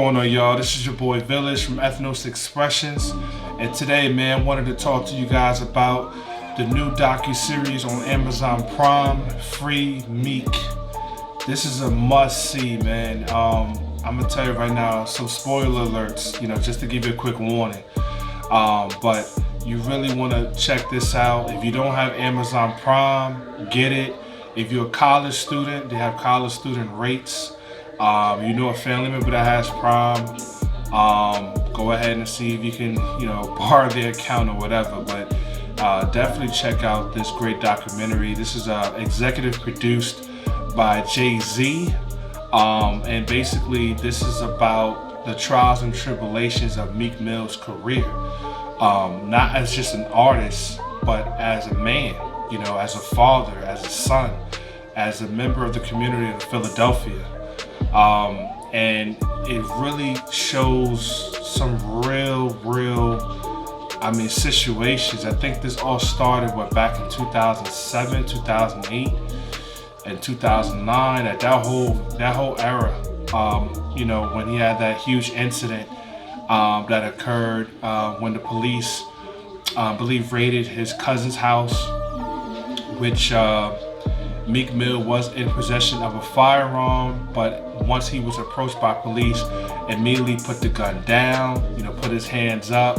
going on, y'all? This is your boy Village from Ethnos Expressions, and today, man, wanted to talk to you guys about the new docu-series on Amazon Prime, Free Meek. This is a must-see, man. I'm gonna tell you right now, some spoiler alerts, just to give you a quick warning. But you really want to check this out. If you don't have Amazon Prime, get it. If you're a college student, they have college student rates. You know a family member that has Prime, go ahead and see if you can, borrow their account or whatever. But definitely check out this great documentary. This is executive produced by Jay-Z, and basically this is about the trials and tribulations of Meek Mill's career, not as just an artist, but as a man, as a father, as a son, as a member of the community of Philadelphia. And it really shows some real, situations. I think this all started back in 2007, 2008, and 2009. At that whole era, when he had that huge incident that occurred when the police, believe, raided his cousin's house, which Meek Mill was in possession of a firearm, but once he was approached by police, immediately put the gun down, put his hands up.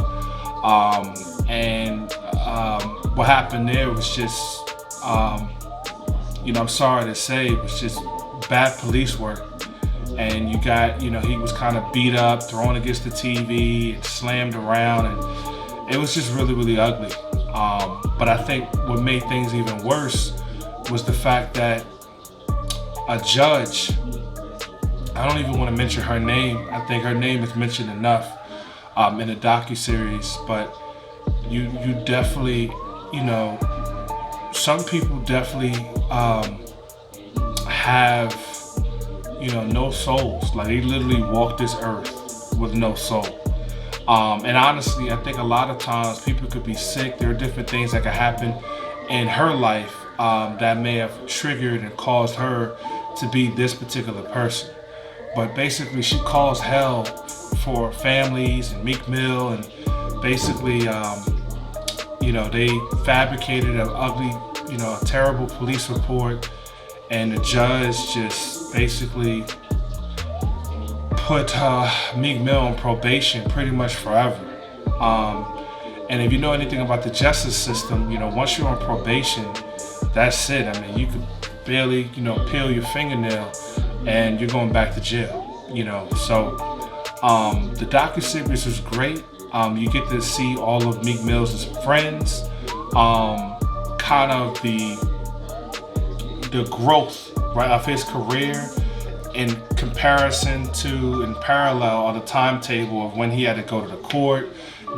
What happened there was just, I'm sorry to say, it was just bad police work. And you got, he was kind of beat up, thrown against the TV, and slammed around, and it was just really ugly. But I think what made things even worse was the fact that a judge, I don't even want to mention her name, I think her name is mentioned enough in the docu-series, but you definitely, some people definitely have, no souls. Like, they literally walk this earth with no soul. And honestly, I think a lot of times people could be sick. There are different things that could happen in her life that may have triggered and caused her to be this particular person. But basically, she caused hell for families and Meek Mill, and basically, they fabricated an ugly, a terrible police report, and the judge just basically put Meek Mill on probation pretty much forever. And if you know anything about the justice system, once you're on probation, that's it. I mean, you could barely, peel your fingernail and you're going back to jail, So the docu-series is great. You get to see all of Meek Mill's friends, kind of the growth, right, of his career in parallel on the timetable of when he had to go to the court,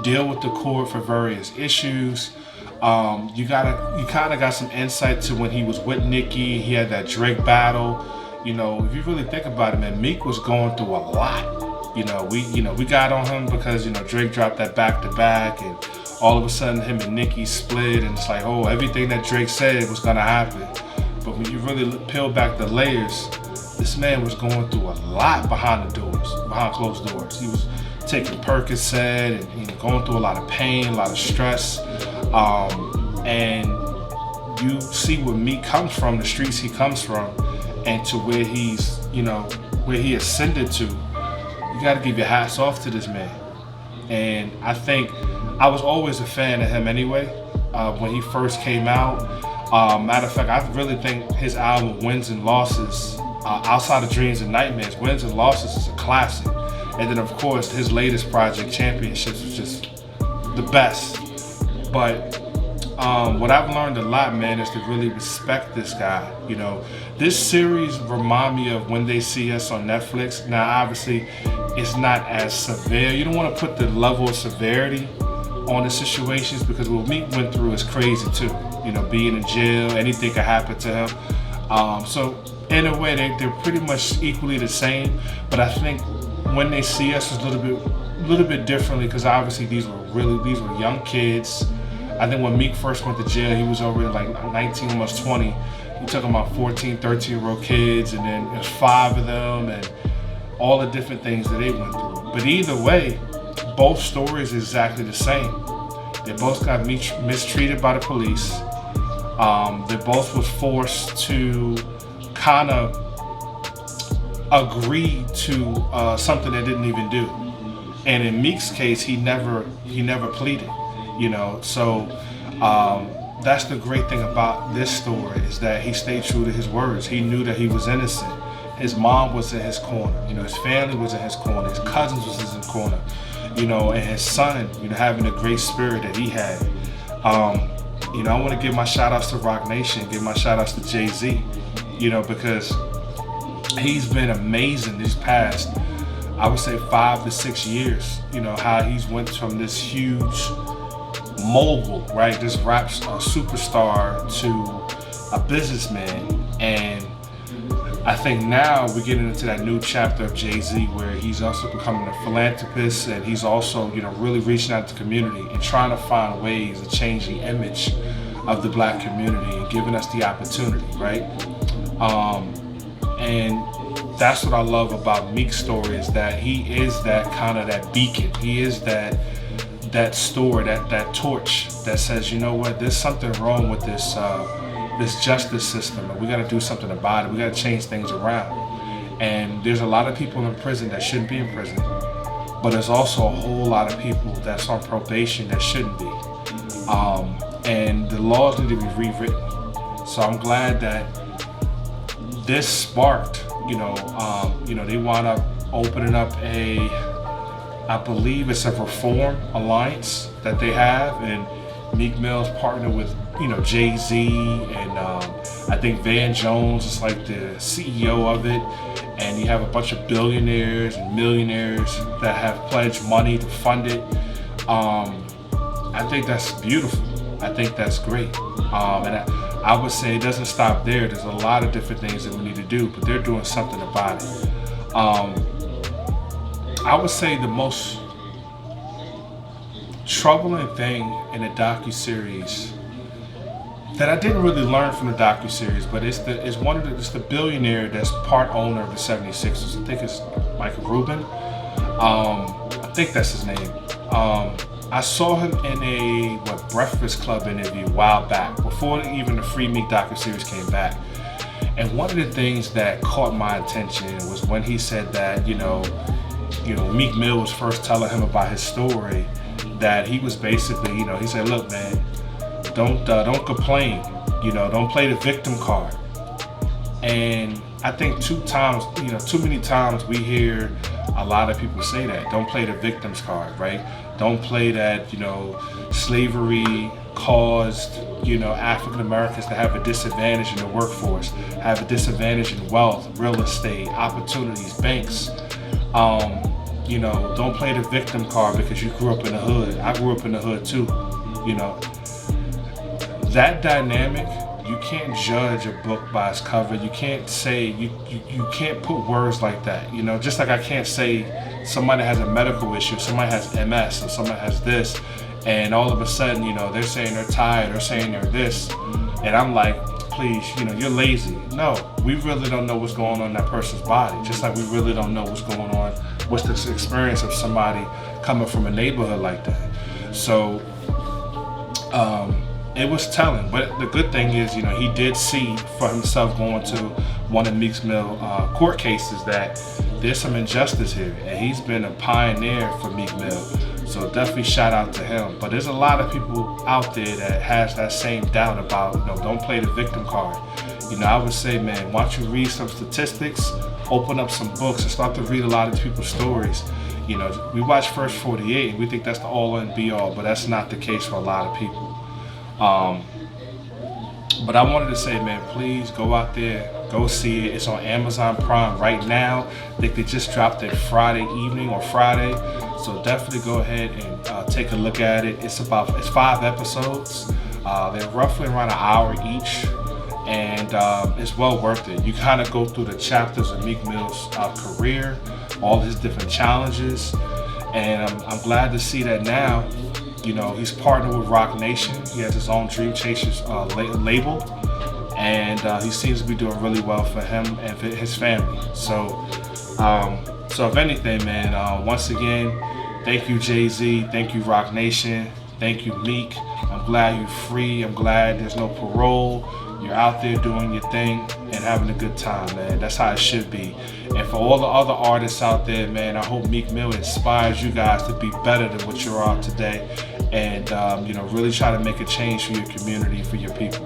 deal with the court for various issues. You kind of got some insight to when he was with Nicki. He had that Drake battle. If you really think about it, man, Meek was going through a lot. We got on him because Drake dropped that back-to-back, and all of a sudden him and Nicki split, and it's like, oh, everything that Drake said was gonna happen. But when you really peel back the layers, this man was going through a lot behind closed doors. He was taking Percocet and going through a lot of pain, a lot of stress. And you see where Meek comes from, the streets he comes from, and to where he's, where he ascended to. You got to give your hats off to this man. And I think I was always a fan of him anyway, when he first came out. Matter of fact, I really think his album Wins and Losses, outside of Dreams and Nightmares, Wins and Losses is a classic. And then of course his latest project, Championships, was just the best. But what I've learned a lot, man, is to really respect this guy. This series remind me of When They See Us on Netflix. Now, obviously, it's not as severe. You don't want to put the level of severity on the situations, because what Meek went through is crazy too. Being in jail, anything could happen to him. So in a way, they're pretty much equally the same. But I think When They See Us is a little bit differently, because obviously these were young kids. I think when Meek first went to jail, he was already like 19, almost 20. You're talking about 14, 13-year-old kids, and then there's 5 of them, and all the different things that they went through. But either way, both stories are exactly the same. They both got mistreated by the police. They both was forced to kind of agree to something they didn't even do. And in Meek's case, he never pleaded. So that's the great thing about this story, is that he stayed true to his words. He knew that he was innocent. His mom was in his corner. His family was in his corner. His cousins was in his corner. And his son, having the great spirit that he had. I want to give my shout outs to Rock Nation, give my shout outs to Jay-Z, because he's been amazing these past, I would say, 5 to 6 years. How he's went from this huge mogul, right, this rap superstar, to a businessman. And I think now we're getting into that new chapter of Jay-Z, where he's also becoming a philanthropist, and he's also, really reaching out to the community and trying to find ways to change the image of the Black community and giving us the opportunity, right? And that's what I love about Meek's story, is that he is that kind of that beacon. He is that story, that torch that says, there's something wrong with this justice system, and we got to do something about it. We got to change things around. And there's a lot of people in prison that shouldn't be in prison, but there's also a whole lot of people that's on probation that shouldn't be. And the laws need to be rewritten. So I'm glad that this sparked, they wound up opening up I believe it's a reform alliance that they have, and Meek Mill's partnered with, Jay-Z, and I think Van Jones is like the CEO of it, and you have a bunch of billionaires and millionaires that have pledged money to fund it. I think that's beautiful. I think that's great. And I would say it doesn't stop there. There's a lot of different things that we need to do, but they're doing something about it. I would say the most troubling thing in the docuseries that I didn't really learn from the docuseries, but it's the billionaire that's part owner of the 76ers. I think it's Michael Rubin. I think that's his name. I saw him in a Breakfast Club interview a while back, before even the Free Meek docuseries came back. And one of the things that caught my attention was when he said that, Meek Mill was first telling him about his story, that he was basically, he said, look, man, don't complain, don't play the victim card. And I think too many times we hear a lot of people say that, don't play the victim's card, right? Don't play that, slavery caused, African Americans to have a disadvantage in the workforce, have a disadvantage in wealth, real estate, opportunities, banks. Don't play the victim card because you grew up in the hood. I grew up in the hood too. That dynamic, you can't judge a book by its cover. You can't say, you can't put words like that. Just like I can't say somebody has a medical issue, somebody has MS, and somebody has this, and all of a sudden, they're saying they're tired, they're saying they're this, and I'm like, please, you're lazy. No, we really don't know what's going on in that person's body. Just like we really don't know what's going on, what's the experience of somebody coming from a neighborhood like that. So it was telling. But the good thing is, he did see for himself going to one of Meek Mill court cases that there's some injustice here, and he's been a pioneer for Meek Mill. So definitely shout out to him. But there's a lot of people out there that has that same doubt about, don't play the victim card. I would say, man, why don't you read some statistics, open up some books, and start to read a lot of people's stories. We watch First 48 and we think that's the all and be all, but that's not the case for a lot of people. But I wanted to say, man, please go out there, go see it. It's on Amazon Prime right now. I think they just dropped it Friday evening or Friday. So definitely go ahead and take a look at it. It's 5 episodes. They're roughly around an hour each, and it's well worth it. You kind of go through the chapters of Meek Mill's career, all his different challenges, and I'm glad to see that now. He's partnered with Rock Nation. He has his own Dream Chasers label, and he seems to be doing really well for him and for his family. So So if anything, man, once again, thank you, Jay-Z. Thank you, Rock Nation. Thank you, Meek. I'm glad you're free. I'm glad there's no parole. You're out there doing your thing and having a good time, man. That's how it should be. And for all the other artists out there, man, I hope Meek Mill inspires you guys to be better than what you are today. And, really try to make a change for your community, for your people.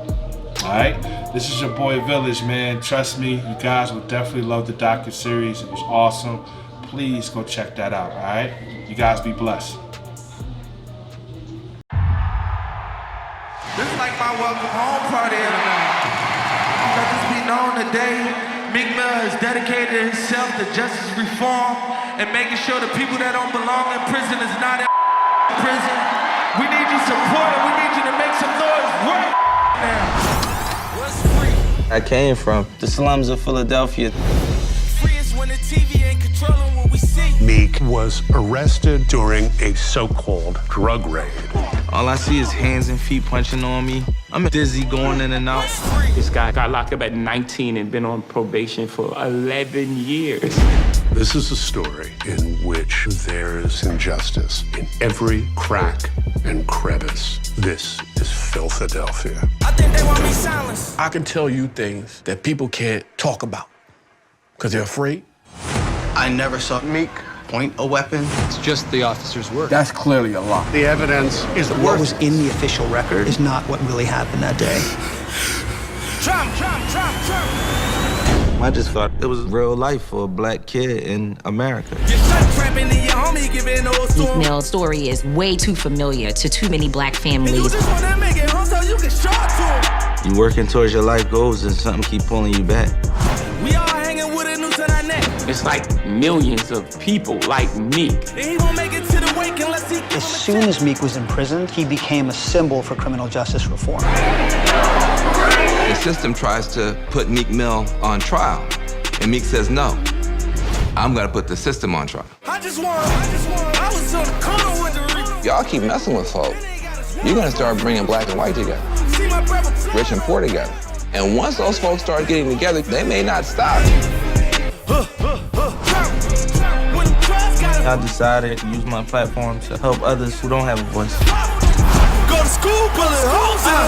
All right? This is your boy Village, man. Trust me, you guys will definitely love the docuseries. It was awesome. Please go check that out, all right? You guys be blessed. This is like my welcome home party every night. Let this be known today, Meek Mill has dedicated himself to justice reform and making sure the people that don't belong in prison is not in prison. We need your support and we need you to make some noise right now. What's free? I came from the slums of Philadelphia. Free is when the TV ain't controlling what we see. Meek was arrested during a so-called drug raid. All I see is hands and feet punching on me. I'm dizzy going in and out. This guy got locked up at 19 and been on probation for 11 years. This is a story in which there is injustice in every crack and crevice. This is Philadelphia. I think they want me silenced. I can tell you things that people can't talk about because they're afraid. I never saw Meek point a weapon. It's just the officer's work. That's clearly a lie. The evidence is What was in the official record is not what really happened that day. Trump. I just thought it was real life for a black kid in America. Meek Mill's story is way too familiar to too many black families. You working towards your life goals and something keep pulling you back. We all hanging with a noose in our neck. It's like millions of people like Meek. And he won't make it to the wake unless he As soon as Meek was imprisoned, he became a symbol for criminal justice reform. The system tries to put Meek Mill on trial, and Meek says no. I'm gonna put the system on trial. I was on the corner with the Y'all keep messing with folk, you're gonna start bringing black and white together, rich and poor together. And once those folks start getting together, they may not stop. I decided to use my platform to help others who don't have a voice. Go to school, pulling hoes out.